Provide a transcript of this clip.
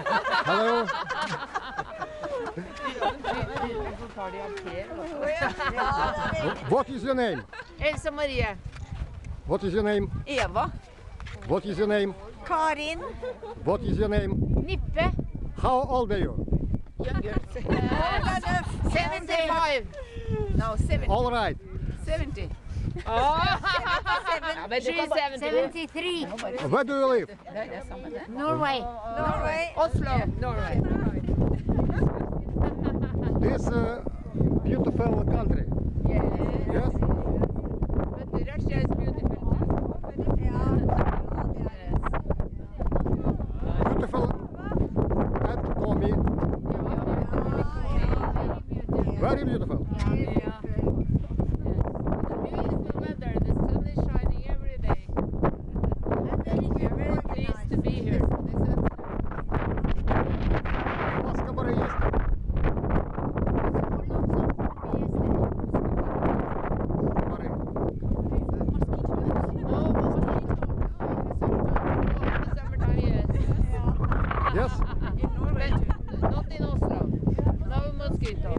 Hello. What is your name? Elsa Marie. What is your name? Eva. What is your name? Karin. What is your name? Nippe. How old are you? Younger. 75. No, 70. All right. 70. Oh. She's 73. Where do you live? Norway. Norway. Oslo. Norway. This beautiful country. Yes. Yes. But Russia is beautiful. Beautiful and Komi. Very beautiful. Beautiful weather. The sun is shining every day. We're very pleased to be here. Vad ska bara gästa? Yes. In Norway. Not in Oslo. No mosquito.